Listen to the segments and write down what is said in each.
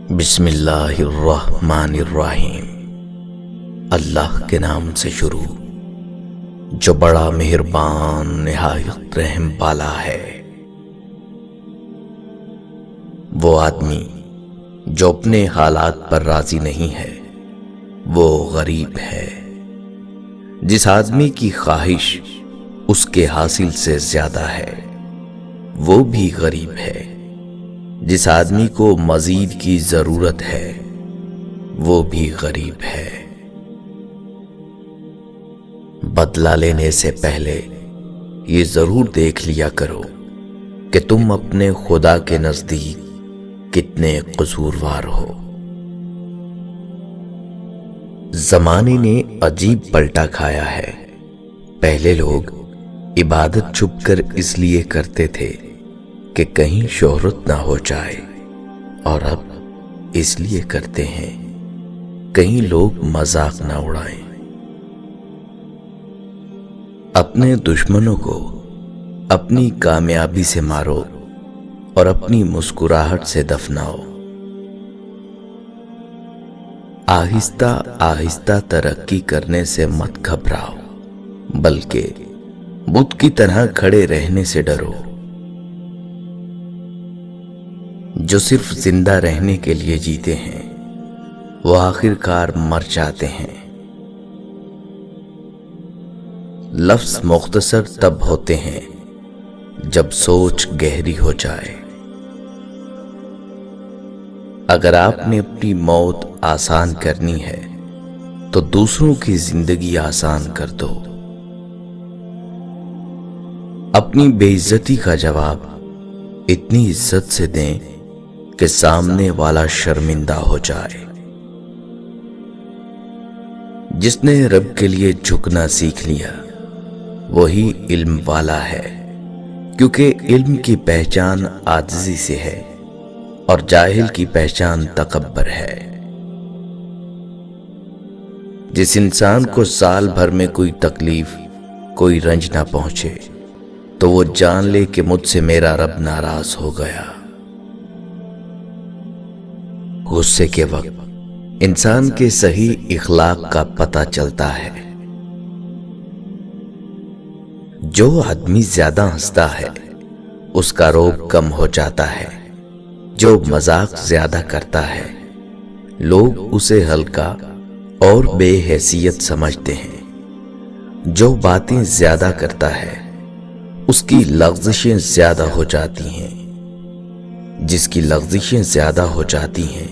بسم اللہ الرحمن الرحیم۔ اللہ کے نام سے شروع جو بڑا مہربان نہایت رحم والا ہے۔ وہ آدمی جو اپنے حالات پر راضی نہیں ہے وہ غریب ہے۔ جس آدمی کی خواہش اس کے حاصل سے زیادہ ہے وہ بھی غریب ہے۔ جس آدمی کو مزید کی ضرورت ہے وہ بھی غریب ہے۔ بدلہ لینے سے پہلے یہ ضرور دیکھ لیا کرو کہ تم اپنے خدا کے نزدیک کتنے قصوروار ہو۔ زمانے نے عجیب پلٹا کھایا ہے۔ پہلے لوگ عبادت چھپ کر اس لیے کرتے تھے کہ کہیں شہرت نہ ہو جائے، اور اب اس لیے کرتے ہیں کہیں لوگ مذاق نہ اڑائیں۔ اپنے دشمنوں کو اپنی کامیابی سے مارو اور اپنی مسکراہٹ سے دفناؤ۔ آہستہ آہستہ ترقی کرنے سے مت گھبراؤ، بلکہ بت کی طرح کھڑے رہنے سے ڈرو۔ جو صرف زندہ رہنے کے لیے جیتے ہیں وہ آخر کار مر جاتے ہیں۔ لفظ مختصر تب ہوتے ہیں جب سوچ گہری ہو جائے۔ اگر آپ نے اپنی موت آسان کرنی ہے تو دوسروں کی زندگی آسان کر دو۔ اپنی بے عزتی کا جواب اتنی عزت سے دیں کہ سامنے والا شرمندہ ہو جائے۔ جس نے رب کے لیے جھکنا سیکھ لیا وہی علم والا ہے، کیونکہ علم کی پہچان عاجزی سے ہے اور جاہل کی پہچان تکبر ہے۔ جس انسان کو سال بھر میں کوئی تکلیف کوئی رنج نہ پہنچے تو وہ جان لے کہ مجھ سے میرا رب ناراض ہو گیا۔ غصے کے وقت انسان کے صحیح اخلاق کا پتہ چلتا ہے۔ جو آدمی زیادہ ہنستا ہے اس کا روب کم ہو جاتا ہے۔ جو مذاق زیادہ کرتا ہے لوگ اسے ہلکا اور بے حیثیت سمجھتے ہیں۔ جو باتیں زیادہ کرتا ہے اس کی لغزشیں زیادہ ہو جاتی ہیں۔ جس کی لغزشیں زیادہ ہو جاتی ہیں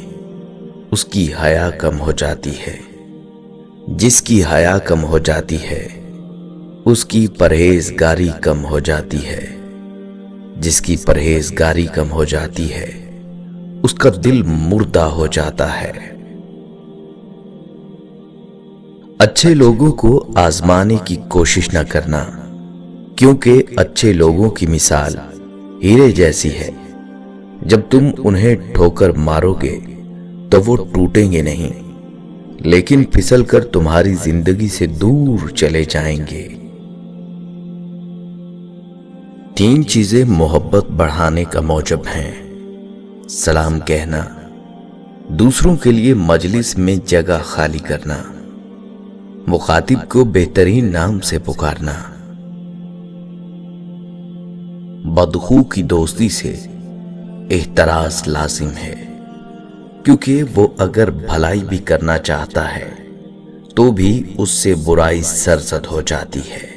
اس کی حیا کم ہو جاتی ہے۔ جس کی حیا کم ہو جاتی ہے اس کی پرہیزگاری کم ہو جاتی ہے۔ جس کی پرہیزگاری کم ہو جاتی ہے اس کا دل مردہ ہو جاتا ہے۔ اچھے لوگوں کو آزمانے کی کوشش نہ کرنا، کیونکہ اچھے لوگوں کی مثال ہیرے جیسی ہے۔ جب تم انہیں ٹھوکر مارو گے تو وہ ٹوٹیں گے نہیں، لیکن پھسل کر تمہاری زندگی سے دور چلے جائیں گے۔ 3 چیزیں محبت بڑھانے کا موجب ہیں: سلام کہنا، دوسروں کے لیے مجلس میں جگہ خالی کرنا، مخاطب کو بہترین نام سے پکارنا۔ بدخو کی دوستی سے احتراز لازم ہے، کیونکہ وہ اگر بھلائی بھی کرنا چاہتا ہے تو بھی اس سے برائی سرزد ہو جاتی ہے۔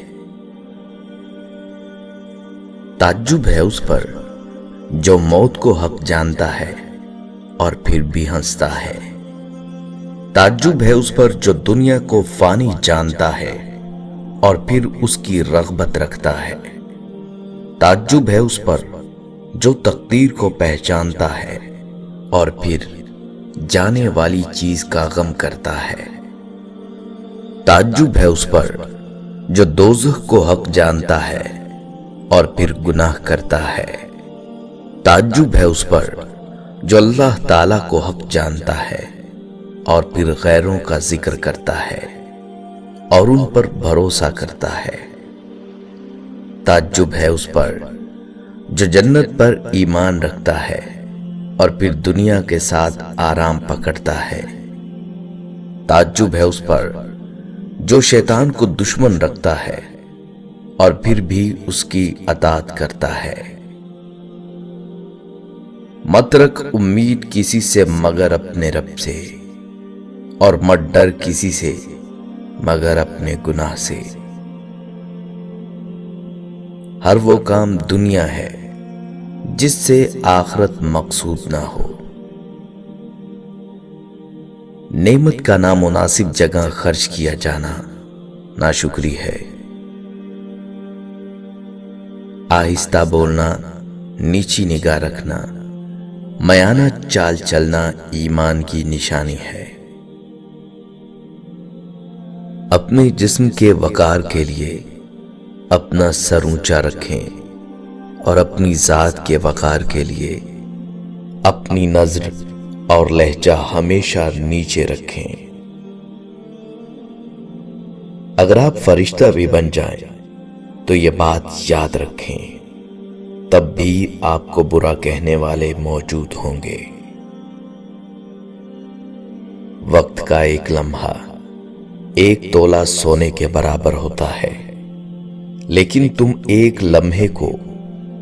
تعجب ہے اس پر جو موت کو حق جانتا ہے اور پھر بھی ہنستا ہے۔ تعجب ہے اس پر جو دنیا کو فانی جانتا ہے اور پھر اس کی رغبت رکھتا ہے۔ تعجب ہے اس پر جو تقدیر کو پہچانتا ہے اور پھر جانے والی چیز کا غم کرتا ہے۔ تعجب ہے اس پر جو دوزخ کو حق جانتا ہے اور پھر گناہ کرتا ہے۔ تعجب ہے اس پر جو اللہ تعالیٰ کو حق جانتا ہے اور پھر غیروں کا ذکر کرتا ہے اور ان پر بھروسہ کرتا ہے۔ تعجب ہے اس پر جو جنت پر ایمان رکھتا ہے اور پھر دنیا کے ساتھ آرام پکڑتا ہے۔ تعجب ہے اس پر جو شیطان کو دشمن رکھتا ہے اور پھر بھی اس کی اطاعت کرتا ہے۔ مت رکھ امید کسی سے مگر اپنے رب سے، اور مت ڈر کسی سے مگر اپنے گناہ سے۔ ہر وہ کام دنیا ہے جس سے آخرت مقصود نہ ہو۔ نعمت کا نامناسب جگہ خرچ کیا جانا ناشکری ہے۔ آہستہ بولنا، نیچی نگاہ رکھنا، میانہ چال چلنا ایمان کی نشانی ہے۔ اپنے جسم کے وقار کے لیے اپنا سر اونچا رکھیں، اور اپنی ذات کے وقار کے لیے اپنی نظر اور لہجہ ہمیشہ نیچے رکھیں۔ اگر آپ فرشتہ بھی بن جائیں تو یہ بات یاد رکھیں، تب بھی آپ کو برا کہنے والے موجود ہوں گے۔ وقت کا ایک لمحہ 1 تولہ سونے کے برابر ہوتا ہے، لیکن تم ایک لمحے کو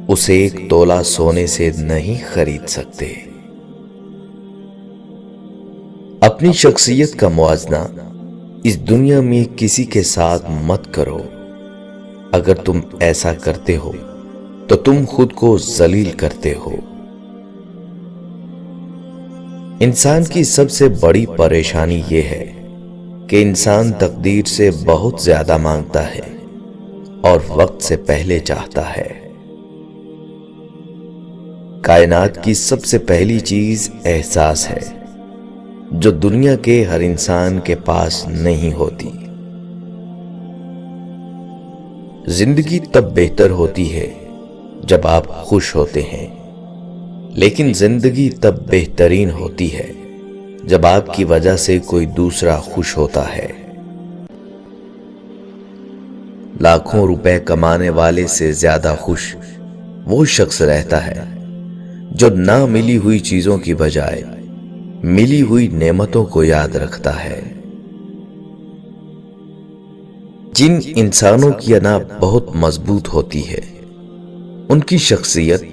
اس 1 تولہ سونے سے نہیں خرید سکتے۔ اپنی شخصیت کا موازنہ اس دنیا میں کسی کے ساتھ مت کرو۔ اگر تم ایسا کرتے ہو تو تم خود کو ذلیل کرتے ہو۔ انسان کی سب سے بڑی پریشانی یہ ہے کہ انسان تقدیر سے بہت زیادہ مانگتا ہے اور وقت سے پہلے چاہتا ہے۔ کائنات کی سب سے پہلی چیز احساس ہے، جو دنیا کے ہر انسان کے پاس نہیں ہوتی۔ زندگی تب بہتر ہوتی ہے جب آپ خوش ہوتے ہیں، لیکن زندگی تب بہترین ہوتی ہے جب آپ کی وجہ سے کوئی دوسرا خوش ہوتا ہے۔ لاکھوں روپے کمانے والے سے زیادہ خوش وہ شخص رہتا ہے جو نہ ملی ہوئی چیزوں کی بجائے ملی ہوئی نعمتوں کو یاد رکھتا ہے۔ جن انسانوں کی انا بہت مضبوط ہوتی ہے، ان کی شخصیت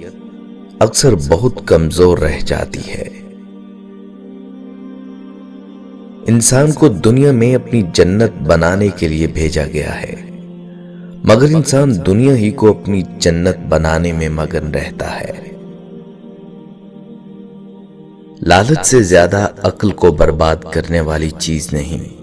اکثر بہت کمزور رہ جاتی ہے۔ انسان کو دنیا میں اپنی جنت بنانے کے لیے بھیجا گیا ہے، مگر انسان دنیا ہی کو اپنی جنت بنانے میں مگن رہتا ہے۔ لالچ سے زیادہ عقل کو برباد کرنے والی چیز نہیں۔